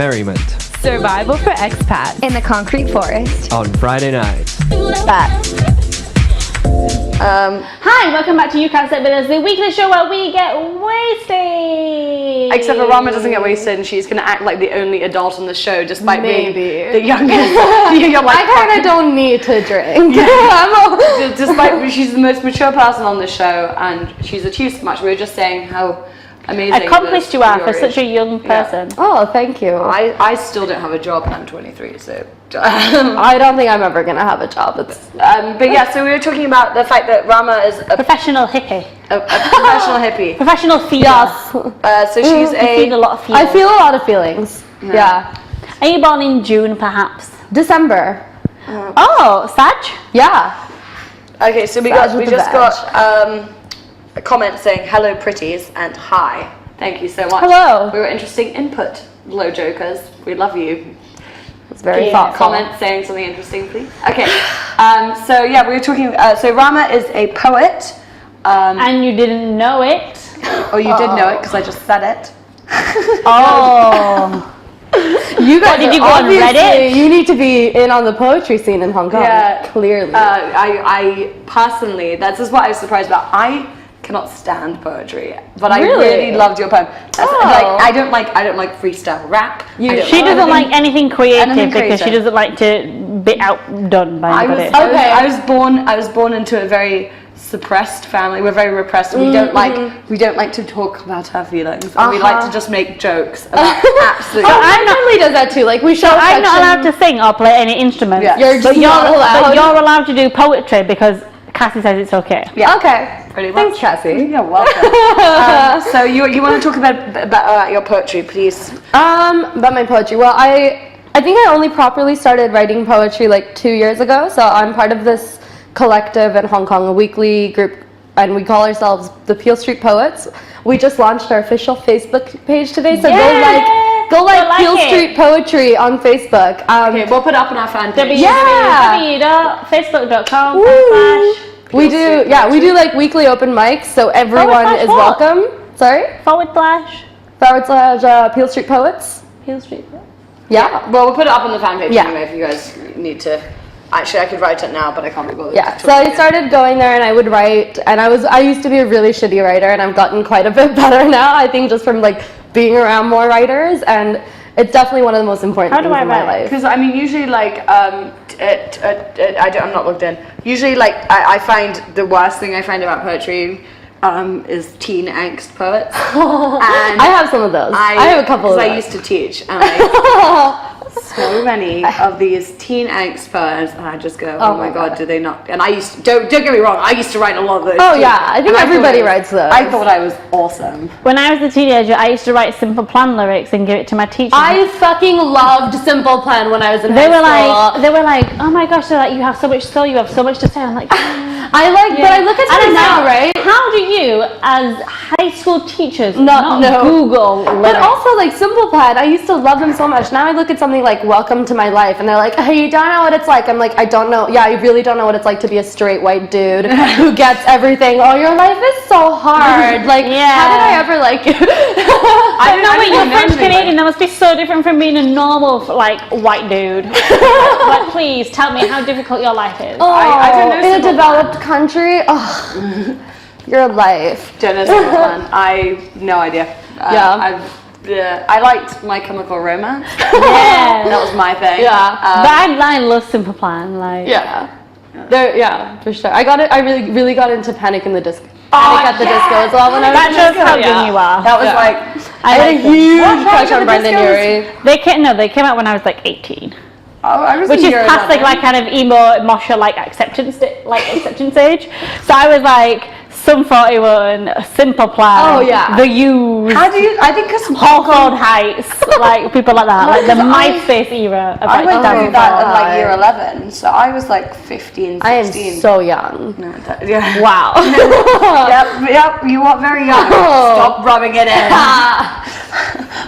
merriment, survival for expats in the concrete forest on Friday nights. Hi, welcome back to You Can't Sit With Us, the weekly show where we get wasted. Except for Rama doesn't get wasted and she's going to act like the only adult on the show despite being the youngest. You're like, I kind of don't need to drink. Despite she's the most mature person on the show and she's achieved so much. We were just saying how amazing accomplished you are for such a young person. Yeah. Oh, thank you. I still don't have a job and I'm 23, so I don't think I'm ever gonna have a job. But yeah, so we were talking about the fact that Rama is a professional hippie. A professional hippie. Professional feeder. Yes. So she's feel a lot of feelings. I feel a lot of feelings. Yeah. Are you born in June, perhaps? December. Oh, Sag? Yeah. Okay, so we just got a comment saying hello pretties and hi. Thank you so much. Hello. We were interesting input, low jokers. We love you. It's very thoughtful. Comment saying something interesting, please. Okay. So yeah, we were talking. So Rama is a poet. And you didn't know it. Oh, you did know it because I just said it. Oh. You guys did you go on Reddit? You need to be in on the poetry scene in Hong Kong. Yeah, clearly. I personally, that's just what I was surprised about. I cannot stand poetry, but I really loved your poem. Like, I don't like freestyle rap. She doesn't like anything creative because she doesn't like to be outdone by anybody. I was born into a very suppressed family. We're very repressed. And we don't like to talk about our feelings. And we like to just make jokes about absolutely. My family does that too. Like we show. I'm not allowed to sing or play any instruments. Yeah. You're allowed to do poetry because Cassie says it's okay. Yeah. Okay. Pretty much. Thanks, Cassie. You're welcome. So you want to talk about your poetry, please? About my poetry. Well, I think I only properly started writing poetry like 2 years ago. So I'm part of this collective in Hong Kong, a weekly group, and we call ourselves the Peel Street Poets. We just launched our official Facebook page today, so go like Peel Street Poetry on Facebook. Okay, we'll put it up on our fan page. www.facebook.com/ we do like weekly open mics, so everyone is welcome. Sorry? / Peel Street Poets. Peel Street Poets. Yeah. Well, we'll put it up on the fan page anyway if you guys need to. Actually, I could write it now, but I can't be bothered. Yeah, so I started going there and I would write, and I used to be a really shitty writer, and I've gotten quite a bit better now, I think, just from like being around more writers, and it's definitely one of the most important things in my life. Because I mean, usually like, I'm not logged in. Usually like, I find the worst thing I find about poetry is teen angst poets. And I have some of those. I have a couple of those. I used to teach, and so many of these teen angst poems, and I just go, oh my god, do they not? And I used to, don't get me wrong, I used to write a lot of those. Oh yeah, I think everybody writes those. I thought I was awesome. When I was a teenager, I used to write Simple Plan lyrics and give it to my teacher. I fucking loved Simple Plan when I was in high school. They were like, oh my gosh, they're like, you have so much skill, you have so much to say. I'm like, but I look at it now, right? How do you, as high school teachers, not Google lyrics? But also, like, Simple Plan, I used to love them so much. Now I look at something like Welcome to My Life, and they're like, hey, you don't know what it's like. I'm like, I don't know. Yeah, I really don't know what it's like to be a straight white dude who gets everything. Oh, your life is so hard. Like, how did I ever like you? I don't know what you're French Canadian. That must be so different from being a normal, like, white dude. But please, tell me how difficult your life is. Oh, I don't know. In a developed country, your life. Don't know Simple Plan. I no idea. I liked My Chemical Romance. Yeah, that was my thing. Yeah, but I love Simple Plan. Like for sure. I really got into Panic in the Disco. Panic at the Disco as well when I was in That shows how young you are. That was like I had a huge crush on Brendan Urie. They came out when I was like 18. Which is past like kind of emo Moshe like acceptance age. So I was like Sum 41, Simple Plan, The Used. How do you? I think because Hawthorne Heights, like people like that, like the MySpace era. I went through that in like year 11, so I was like 15, 16. I am so young. No, wow. Yep, you are very young. Stop rubbing it in.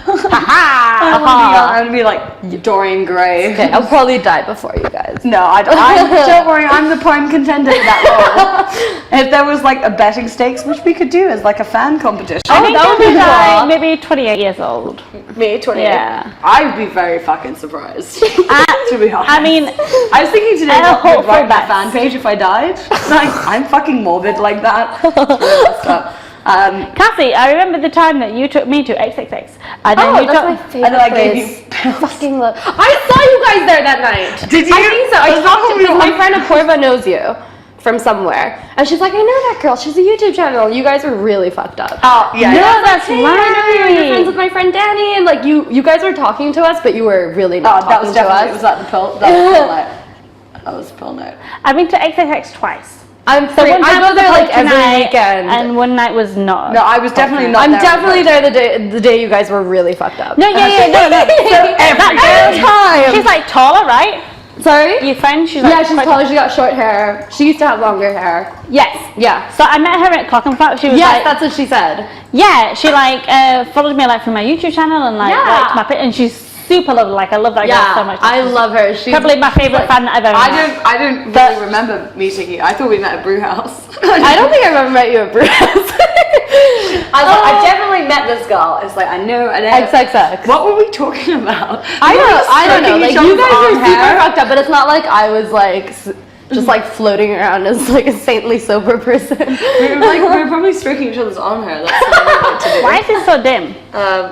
I'm gonna be like Dorian Gray. Okay, I'll probably die before you guys. No, don't worry, I'm the prime contender to that role. If there was like a betting stakes, which we could do as like a fan competition. I think that would be like maybe 28 years old. Me, 28? Yeah. I'd be very fucking surprised, to be honest. I mean, I was thinking today what would write my bets. fan page if I died. Like, I'm fucking morbid like that. It's really messed up. Cassie, I remember the time that you took me to XXX. And then you that's took, my favorite and then I place. gave you Fucking love. I saw you guys there that night. Did you? I think so. I That's talked not to what we my friend Apoorva knows you from somewhere, and she's like, I know that girl. She's a YouTube channel. You guys were really fucked up. Oh, yeah. No, yeah. that's Hey, I know you're right. friends with my friend Danny, and like you guys were talking to us, but you were really not that talking was to definitely, us. it was at the pill, that was pill night. That was pill night. I've been to XXX twice. I'm So free. one I time go was there a like poetry every night, weekend. and one night was not. No, I was definitely not I'm there. definitely there the day you guys were really fucked up. No. So Every time. She's like taller, right? Sorry? Your friend? She's like Yeah, she's taller. She got short hair. She used to have longer hair. Yes. Yeah. So I met her at Clockenflap. She was Yes, like, that's what she said. yeah. She like followed me like from my YouTube channel and like Yeah. liked my and she's super lovely. Like I love that girl so much. I love her. She's Probably my favorite fan that I've ever met. I don't really remember meeting you. I thought we met at Brew House. I don't think I've ever met you at Bruce. I definitely met this girl. It's like, I know. XXX. What were we talking about? I don't know. Like, you guys were super hair. fucked up, but it's not like I was like just like floating around as like a saintly sober person. We were probably stroking each other's arm hair. That's what we like to do. Why is it so dim?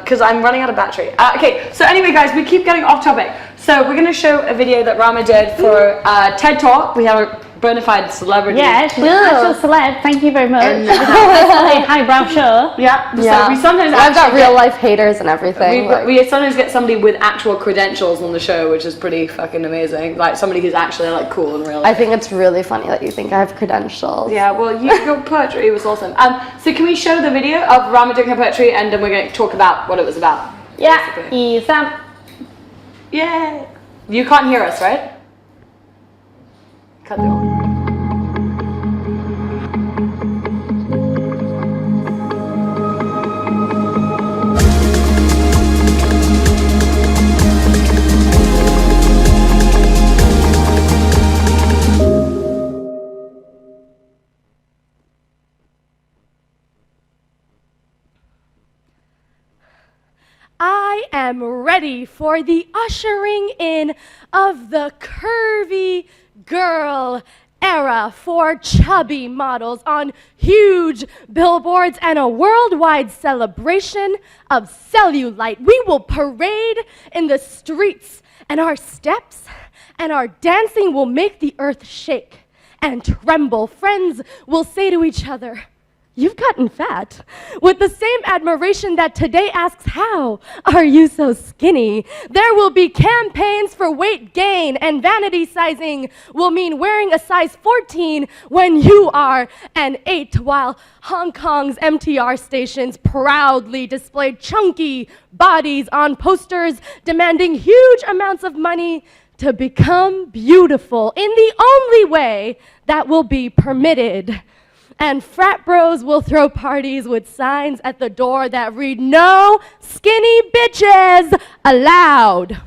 Because I'm running out of battery. Okay, so anyway, guys, we keep getting off topic. So we're going to show a video that Rama did for TED Talk. We have a bona fide celebrity. Yeah, she's an actual celeb. Thank you very much. And- It's a highbrow show. Yeah. Yeah. So we sometimes I've got actually real life haters and everything. we sometimes get somebody with actual credentials on the show, which is pretty fucking amazing. Like somebody who's actually like cool in real life. I think it's really funny that you think I have credentials. Yeah, well, your poetry was awesome. So can we show the video of Rama doing her poetry, and then we're going to talk about what it was about? Yeah. Basically. Yeah. You can't hear us, right? Cut the audio. I am ready for the ushering in of the curvy girl era for chubby models on huge billboards and a worldwide celebration of cellulite. We will parade in the streets, and our steps and our dancing will make the earth shake and tremble. Friends will say to each other, "You've gotten fat," with the same admiration that today asks, "How are you so skinny?" There will be campaigns for weight gain, and vanity sizing will mean wearing a size 14 when you are an 8, while Hong Kong's MTR stations proudly display chunky bodies on posters demanding huge amounts of money to become beautiful in the only way that will be permitted. And frat bros will throw parties with signs at the door that read, "No skinny bitches allowed."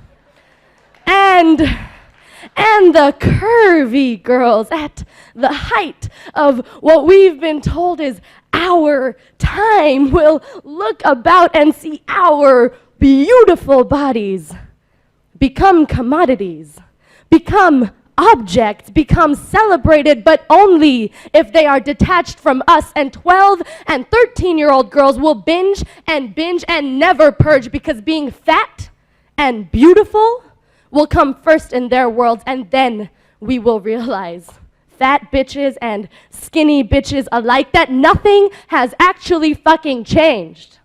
And the curvy girls at the height of what we've been told is our time will look about and see our beautiful bodies become commodities, become objects, become celebrated, but only if they are detached from us. And 12 and 13-year-old girls will binge and never purge, because being fat and beautiful will come first in their worlds, and then we will realize, fat bitches and skinny bitches alike, that nothing has actually fucking changed.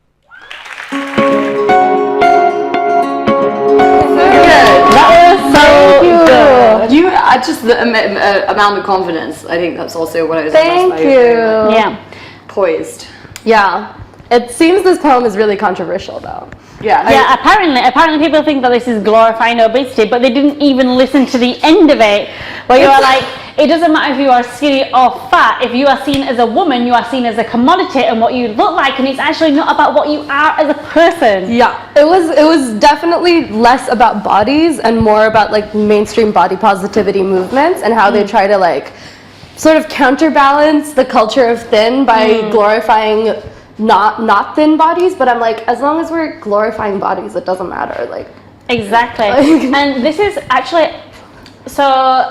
You just the amount of confidence. I think that's also what I was. Thank impressed by you. Yeah. Poised. Yeah. It seems this poem is really controversial, though. Yeah. Yeah, apparently people think that this is glorifying obesity, but they didn't even listen to the end of it, where you are like, it doesn't matter if you are skinny or fat. If you are seen as a woman, you are seen as a commodity and what you look like, and it's actually not about what you are as a person. Yeah, it was definitely less about bodies and more about like mainstream body positivity movements and how they try to like sort of counterbalance the culture of thin by glorifying not thin bodies. But I'm like, as long as we're glorifying bodies, it doesn't matter. Like exactly. And this is actually, so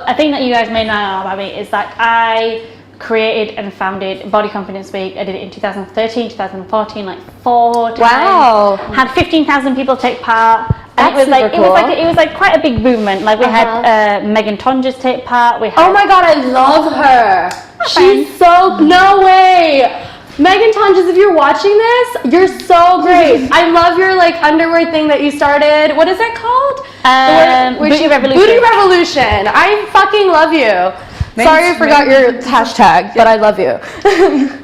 a thing that you guys may not know about me is that I created and founded Body Confidence Week. I did it in 2013, 2014, like 4 times. Wow. Had 15,000 people take part. And That's super cool. it was like quite a big movement. Like we had Megan Tonjes take part. We had, oh my god, I love her. She's so, no way. Megan Tonjes, if you're watching this, you're so great. I love your like underwear thing that you started. What is it called? Booty Revolution. Booty Revolution. I fucking love you. Sorry I forgot your hashtag, but I love you.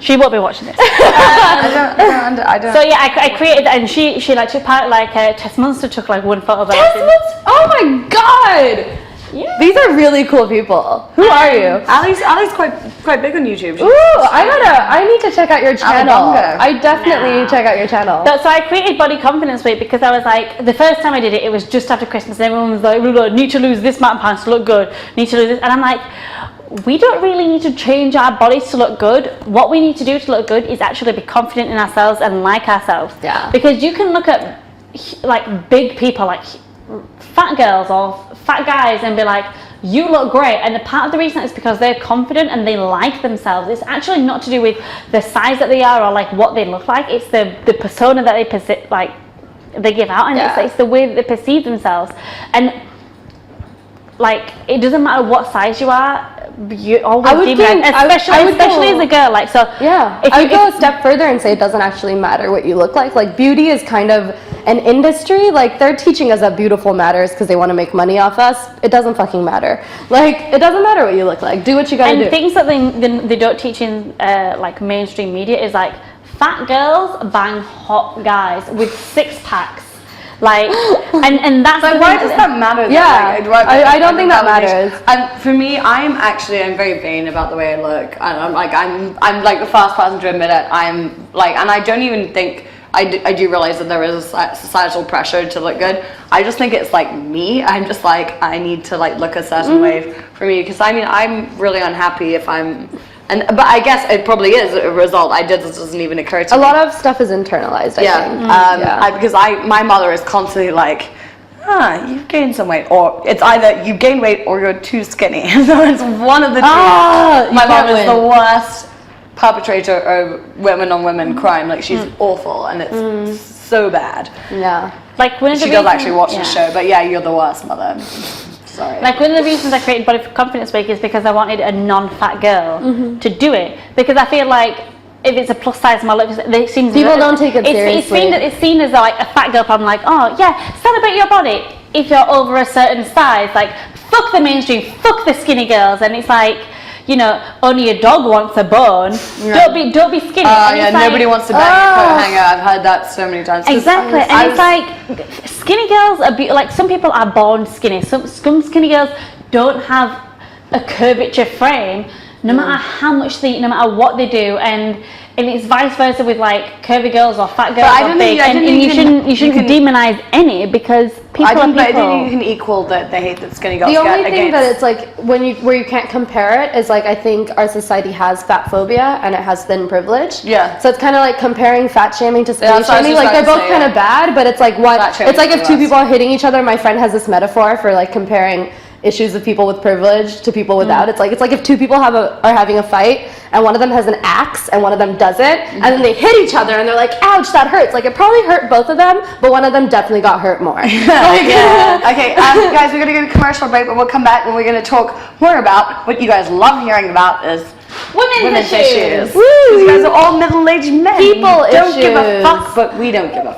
She won't be watching this. I don't. So yeah, I created that, and she like took part. Like Tess Munster took like one photo of us. Oh my god. Yeah. These are really cool people. Who are you? Ali's quite big on YouTube. Ooh, I need to check out your channel. Alibonga. I definitely need to check out your channel. So I created Body Confidence Week because I was like, the first time I did it, it was just after Christmas, and everyone was like, need to lose this amount of pounds to look good, need to lose this, and I'm like, we don't really need to change our bodies to look good. What we need to do to look good is actually be confident in ourselves and like ourselves. Yeah. Because you can look at like big people, like fat girls or fat guys, and be like, you look great, and the part of the reason is because they're confident and they like themselves. It's actually not to do with the size that they are or like what they look like. It's the persona that they they give out, and it's the way that they perceive themselves. And like, it doesn't matter what size you are, you always especially as a girl. Like, so yeah, I would go a step further and say it doesn't actually matter what you look like. Like, beauty is kind of an industry. Like, they're teaching us that beautiful matters because they want to make money off us. It doesn't fucking matter. Like, it doesn't matter what you look like. Do what you gotta do. And things that they don't teach in like mainstream media is like, fat girls bang hot guys with 6-packs. Like, and that's like, why does that matter? Yeah, like, I don't think that matters. For me, I'm very vain about the way I look. I'm like the first person to admit it. I'm like, and I don't even think I do realize that there is a societal pressure to look good. I just think it's like me. I'm just like, I need to like look a certain way for me, because I mean, I'm really unhappy if I'm. But I guess it probably is a result. This doesn't even occur to me. A lot of stuff is internalized, I think. Because my mother is constantly like, you've gained some weight, or it's either you gain weight or you're too skinny. So it's one of the two. My mom is the worst perpetrator of women on women crime. Like, she's awful, and it's so bad. Yeah. Like, she does actually watch the show, but yeah, you're the worst, mother. Sorry. Like, one of the reasons I created Body Confidence Week is because I wanted a non-fat girl to do it, because I feel like if it's a plus size model, people don't take it seriously. It's seen as like a fat girl problem. Like, oh yeah, celebrate your body if you're over a certain size. Like, fuck the mainstream, fuck the skinny girls, and it's like, you know, only a dog wants a bone. Yeah. Don't be skinny. Nobody wants to bang a coat hanger. I've heard that so many times. Exactly, and it's like, skinny girls are like, some people are born skinny. Some skinny girls don't have a curvature frame, no matter how much they eat, no matter what they do, and it's vice versa with like curvy girls or fat girls or big. You shouldn't demonize any, because people are people. I don't think you can equal the hate that skinny girls get against. The only thing that it's like, where you can't compare it is like, I think our society has fat phobia and it has thin privilege. Yeah. So it's kind of like comparing fat shaming to skinny shaming. Like, they're both kind of bad, but it's like it's like if two people are hitting each other. My friend has this metaphor for like comparing issues of people with privilege to people without. It's like if two people are having a fight and one of them has an axe and one of them doesn't, and then they hit each other and they're like, ouch, that hurts. Like, it probably hurt both of them, but one of them definitely got hurt more. Okay, guys, we're gonna go to commercial break, but we'll come back and we're gonna talk more about what you guys love hearing about is women's issues. Because you guys are all middle-aged men. People don't give a issues. fuck, but we don't give a fuck.